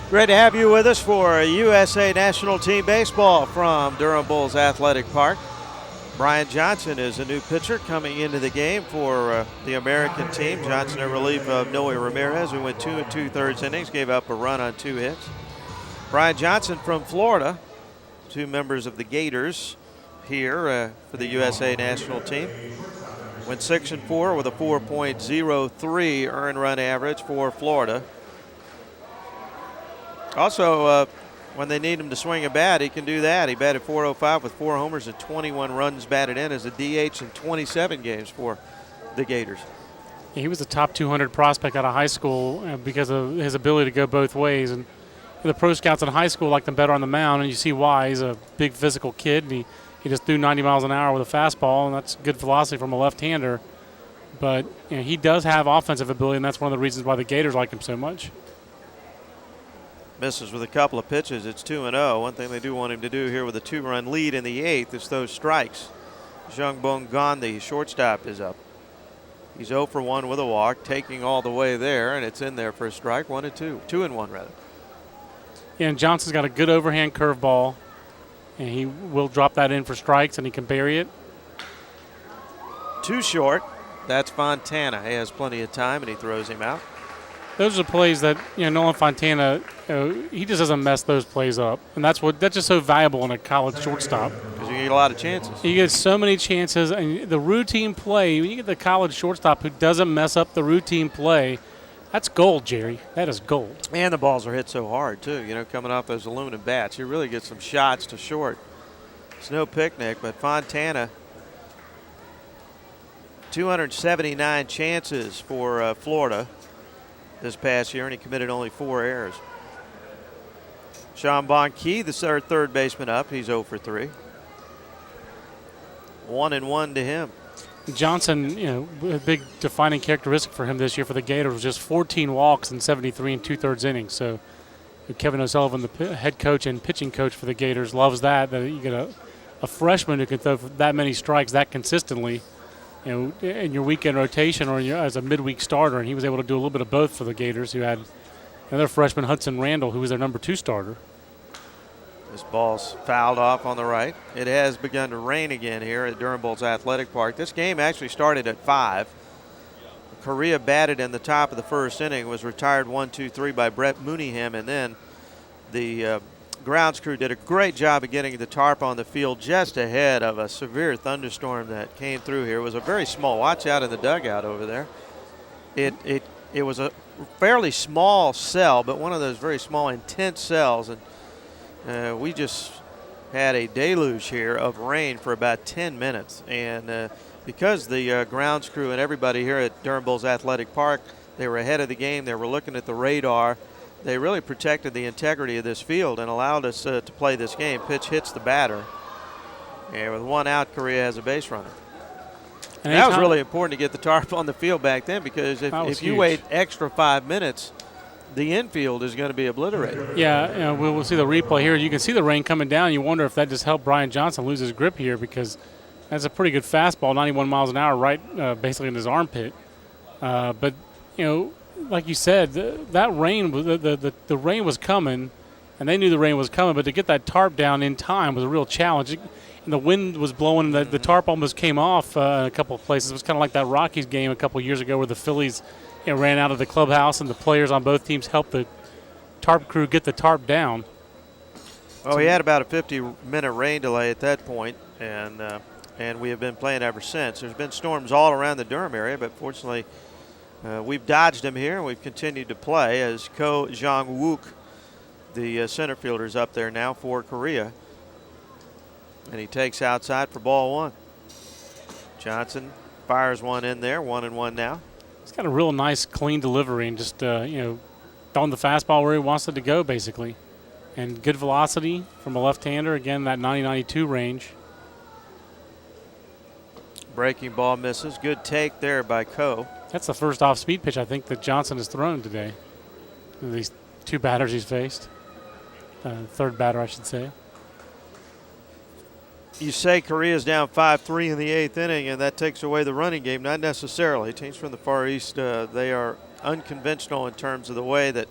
Great to have you with us for USA National Team Baseball from Durham Bulls Athletic Park. Brian Johnson is a new pitcher coming into the game for the American team. Johnson in relief of Noe Ramirez, who went 2 2/3 innings, gave up a run on 2 hits. Brian Johnson from Florida, 2 members of the Gators here for the USA National Team. Went 6-4 with a 4.03 earned run average for Florida. Also, when they need him to swing a bat, he can do that. He batted .405 with 4 homers and 21 runs batted in as a DH in 27 games for the Gators. He was a top 200 prospect out of high school because of his ability to go both ways. And the pro scouts in high school liked him better on the mound, and you see why. He's a big physical kid, and he just threw 90 miles an hour with a fastball, and that's good velocity from a left-hander. But he does have offensive ability, and that's one of the reasons why the Gators like him so much. Misses with a couple of pitches. It's 2-0. One thing they do want him to do here with a 2-run lead in the 8th is those strikes. Zhangbong Gandhi, shortstop, is up. He's 0 for 1 with a walk, taking all the way there, and it's in there for a strike. 1-2. 2-1 rather. Yeah, and Johnson's got a good overhand curveball, and he will drop that in for strikes, and he can bury it. Too short. That's Fontana. He has plenty of time, and he throws him out. Those are plays that Nolan Fontana, he just doesn't mess those plays up, and that's just so valuable in a college shortstop. Because you get a lot of chances. You get so many chances, and the routine play. When you get the college shortstop who doesn't mess up the routine play, that's gold, Jerry. That is gold. And the balls are hit so hard too. Coming off those aluminum bats, you really get some shots to short. It's no picnic, but Fontana. 279 chances for Florida this past year, and he committed only 4 errors. Sean Bonnke, the third baseman, up. He's 0 for 3. 1-1 to him. Johnson, a big defining characteristic for him this year for the Gators was just 14 walks in 73 2/3 innings. So Kevin O'Sullivan, the head coach and pitching coach for the Gators, loves that you get a freshman who can throw that many strikes that consistently. In your weekend rotation or as a midweek starter, and he was able to do a little bit of both for the Gators, who had another freshman, Hudson Randall, who was their number 2 starter. This ball's fouled off on the right. It has begun to rain again here at Durham Bulls Athletic Park. This game actually started at 5. Correa batted in the top of the first inning, was retired 1-2-3 by Brett Mooneyham, and then the grounds crew did a great job of getting the tarp on the field just ahead of a severe thunderstorm that came through here. It was a very small, watch out in the dugout over there. It was a fairly small cell, but one of those very small, intense cells, and we just had a deluge here of rain for about 10 minutes. And because the grounds crew and everybody here at Durham Bulls Athletic Park, they were ahead of the game, they were looking at the radar, they really protected the integrity of this field and allowed us to play this game. Pitch hits the batter, and with 1 out, Correa has a base runner. And that was really important to get the tarp on the field back then, because if you wait extra 5 minutes, the infield is going to be obliterated. Yeah, we'll see the replay here. You can see the rain coming down. You wonder if that just helped Brian Johnson lose his grip here, because that's a pretty good fastball, 91 miles an hour, right basically in his armpit. But, like you said, that rain, the rain was coming, and they knew the rain was coming, but to get that tarp down in time was a real challenge. And the wind was blowing, and the tarp almost came off in a couple of places. It was kind of like that Rockies game a couple of years ago where the Phillies ran out of the clubhouse, and the players on both teams helped the tarp crew get the tarp down. Well, we had about a 50-minute rain delay at that point, and we have been playing ever since. There's been storms all around the Durham area, but fortunately we've dodged them here, and we've continued to play as Ko Jong-wook, the center fielder, is up there now for Korea. And he takes outside for ball 1. Johnson fires one in there, 1-1 now. He's got a real nice, clean delivery and just, throwing the fastball where he wants it to go, basically. And good velocity from a left-hander. Again, that 90-92 range. Breaking ball misses. Good take there by Ko. That's the first off-speed pitch I think that Johnson has thrown today. These 2 batters he's faced. Third batter, I should say. You say Korea's down 5-3 in the 8th inning, and that takes away the running game. Not necessarily. Teams from the Far East, they are unconventional in terms of the way that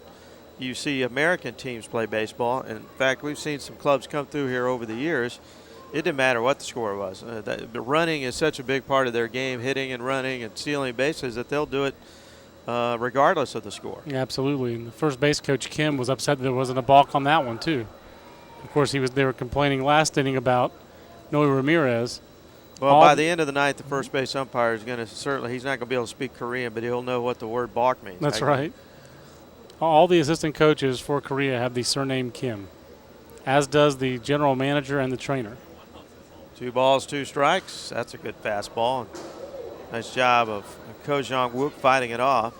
you see American teams play baseball. And in fact, we've seen some clubs come through here over the years. It didn't matter what the score was. The running is such a big part of their game, hitting and running and stealing bases, that they'll do it regardless of the score. Yeah, absolutely. And the first base coach, Kim, was upset that there wasn't a balk on that one, too. Of course, they were complaining last inning about Noe Ramirez. Well, by the end of the night, the first base umpire is going to he's not going to be able to speak Korean, but he'll know what the word balk means. That's right. All the assistant coaches for Korea have the surname Kim, as does the general manager and the trainer. 2 balls, 2 strikes. That's a good fastball. Nice job of Ko Jong-wook fighting it off.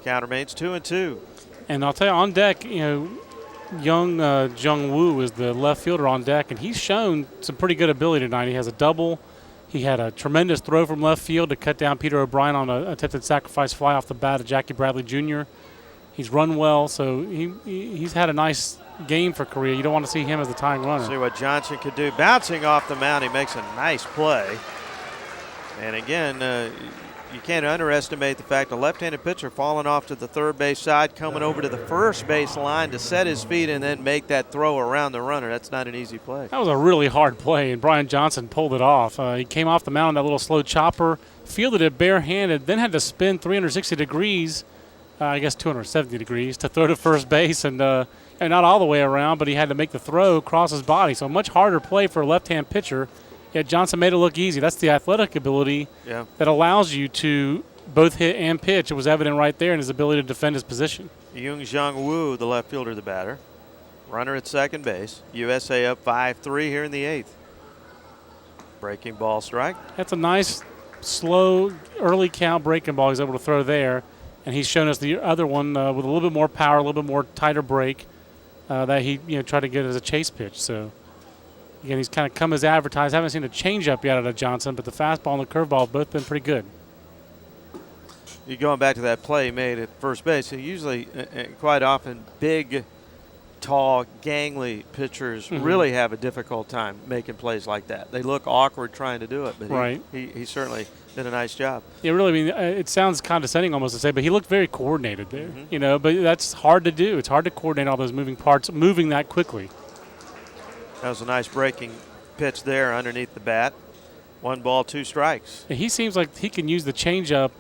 Count remains 2-2. And I'll tell you, on deck, young Jung-woo is the left fielder on deck, and he's shown some pretty good ability tonight. He has a double. He had a tremendous throw from left field to cut down Peter O'Brien on an attempted sacrifice fly off the bat of Jackie Bradley Jr. He's run well, so he's had a nice game for Korea. You don't want to see him as the tying runner. See what Johnson could do. Bouncing off the mound, he makes a nice play. And again, you can't underestimate the fact a left-handed pitcher falling off to the third base side, coming over to the first base line to set his feet and then make that throw around the runner. That's not an easy play. That was a really hard play, and Brian Johnson pulled it off. He came off the mound on that little slow chopper, fielded it barehanded, then had to spin 360 degrees, I guess 270 degrees, to throw to first base, and not all the way around, but he had to make the throw across his body. So a much harder play for a left-hand pitcher. Yet Johnson made it look easy. That's the athletic ability that allows you to both hit and pitch. It was evident right there in his ability to defend his position. Young Jong-woo, the left fielder, the batter. Runner at second base. USA up 5-3 here in the 8th. Breaking ball strike. That's a nice, slow, early count breaking ball he's able to throw there. And he's shown us the other one with a little bit more power, a little bit more tighter break that he tried to get as a chase pitch. So, again, he's kind of come as advertised. Haven't seen a changeup yet out of Johnson, but the fastball and the curveball have both been pretty good. You're going back to that play he made at first base. He usually, quite often, big, tall, gangly pitchers really have a difficult time making plays like that. They look awkward trying to do it, but he certainly did a nice job. Yeah, really, it sounds condescending almost to say, but he looked very coordinated there. But that's hard to do. It's hard to coordinate all those moving parts, moving that quickly. That was a nice breaking pitch there underneath the bat. 1 ball, 2 strikes. He seems like he can use the changeup,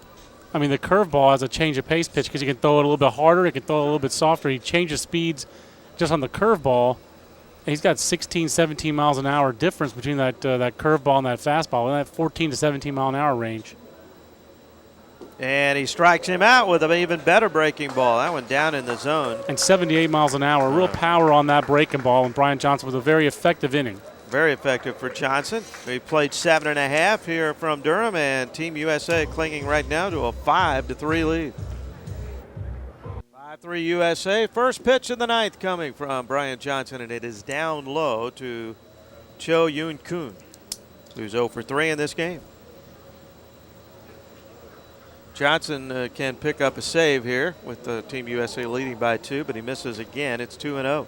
the curveball as a change of pace pitch because he can throw it a little bit harder, he can throw it a little bit softer. He changes speeds just on the curveball. He's got 16, 17 miles an hour difference between that curveball and that fastball, in that 14 to 17 mile an hour range. And he strikes him out with an even better breaking ball. That one down in the zone. And 78 miles an hour. Real power on that breaking ball. And Brian Johnson was a very effective inning. Very effective for Johnson. He played 7.5 here from Durham, and Team USA clinging right now to a 5-3 lead. 5-3 USA. First pitch of the 9th coming from Brian Johnson, and it is down low to Cho Yoon-kun, who's 0 for 3 in this game. Johnson can pick up a save here with Team USA leading by 2, but he misses again. It's 2-0.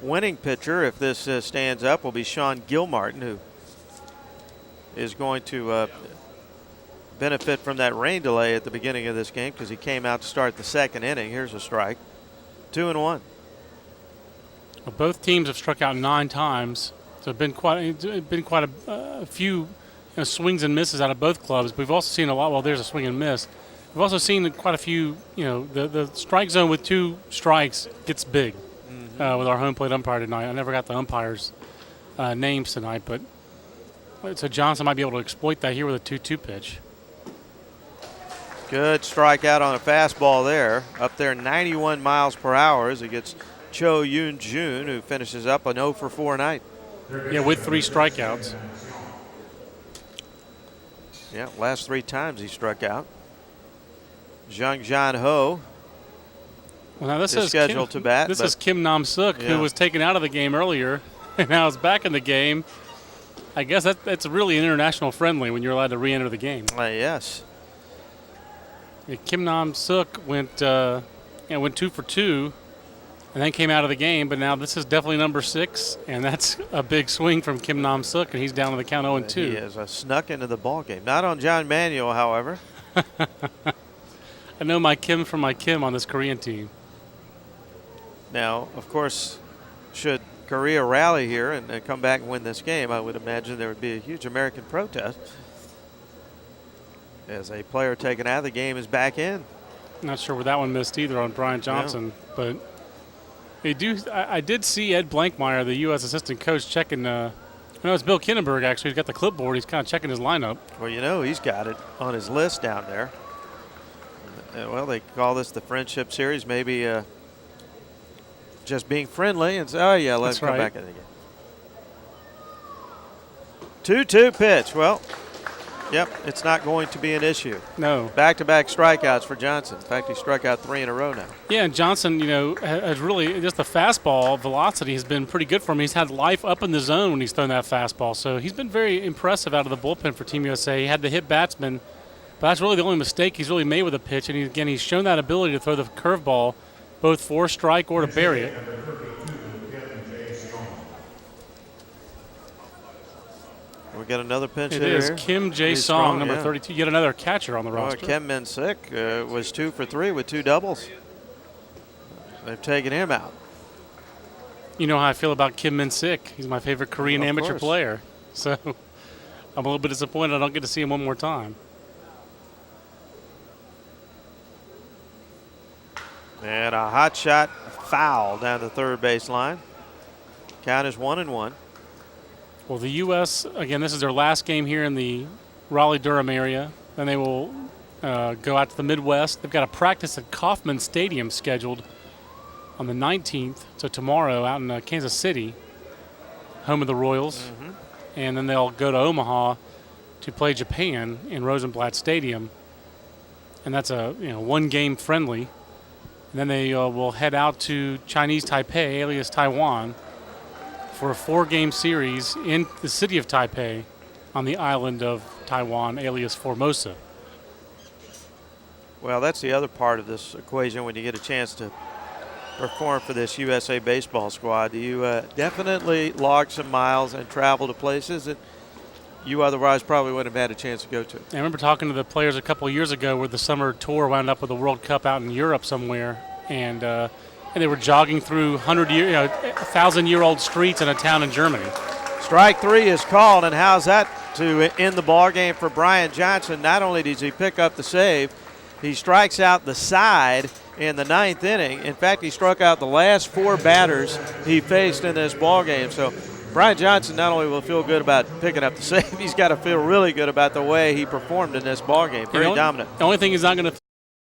Winning pitcher, if this stands up, will be Sean Gilmartin, who is going to benefit from that rain delay at the beginning of this game because he came out to start the 2nd inning. Here's a strike. 2-1. Well, both teams have struck out 9 times, so it's been quite a few swings and misses out of both clubs. But we've also seen a lot. Well, there's a swing and miss. We've also seen quite a few. The strike zone with 2 strikes gets big with our home plate umpire tonight. I never got the umpires' names tonight, but so Johnson might be able to exploit that here with a 2-2 pitch. Good strikeout on a fastball there. Up there 91 miles per hour as it gets Cho Yoon-jun, who finishes up an 0 for 4 night. Yeah, with 3 strikeouts. Yeah, last 3 times he struck out. Jung Jan Ho well, now this is scheduled to bat. This is Kim Nam-suk, who was taken out of the game earlier, and now is back in the game. I guess that's really international friendly when you're allowed to re-enter the game. Yes. Yeah, Kim Nam-suk went 2 for 2, and then came out of the game. But now this is definitely number 6, and that's a big swing from Kim Nam-suk, and he's down to the count 0-2. He has snuck into the ball game. Not on John Manuel, however. I know my Kim from my Kim on this Korean team. Now, of course, should Korea rally here and come back and win this game, I would imagine there would be a huge American protest as a player taken out of the game is back in. Not sure where that one missed either on Brian Johnson, but they do. I did see Ed Blankmeyer, the U.S. assistant coach, checking. I know it's Bill Kinnenberg actually. He's got the clipboard. He's kind of checking his lineup. Well, you know, he's got it on his list down there. Well, they call this the Friendship Series. Maybe just being friendly and say, oh, yeah, let's come back in the game. 2-2 pitch. Well, yep, it's not going to be an issue. No. Back-to-back strikeouts for Johnson. In fact, he struck out 3 in a row now. Yeah, and Johnson, has really just the fastball velocity has been pretty good for him. He's had life up in the zone when he's thrown that fastball. So he's been very impressive out of the bullpen for Team USA. He had the hit batsman, but that's really the only mistake he's really made with a pitch. And he's shown that ability to throw the curveball both for strike or to bury it. We got another pinch It hitter is here. Kim He's Jae-song, number yeah. 32. Yet another catcher on the roster. Kim Min-sik was 2 for 3 with 2 doubles. They've taken him out. You know how I feel about Kim Min-sik. He's my favorite Korean amateur player. So I'm a little bit disappointed I don't get to see him one more time. And a hot shot foul down the third base line. Count is 1-1. Well, the U.S., again, this is their last game here in the Raleigh-Durham area. Then they will go out to the Midwest. They've got a practice at Kauffman Stadium scheduled on the 19th, so tomorrow out in Kansas City, home of the Royals. Mm-hmm. And then they'll go to Omaha to play Japan in Rosenblatt Stadium. And that's a one-game friendly. And then they will head out to Chinese Taipei, alias Taiwan, for a 4-game series in the city of Taipei on the island of Taiwan, alias Formosa. Well, that's the other part of this equation when you get a chance to perform for this USA baseball squad. You definitely log some miles and travel to places that you otherwise probably wouldn't have had a chance to go to. I remember talking to the players a couple of years ago where the summer tour wound up with a World Cup out in Europe somewhere, and they were jogging through 1,000-year-old streets in a town in Germany. Strike 3 is called, and how's that to end the ball game for Brian Johnson? Not only does he pick up the save, he strikes out the side in the 9th inning. In fact, he struck out the last 4 batters he faced in this ball game. So Brian Johnson not only will feel good about picking up the save, he's got to feel really good about the way he performed in this ball game. Very dominant. The only thing he's not going to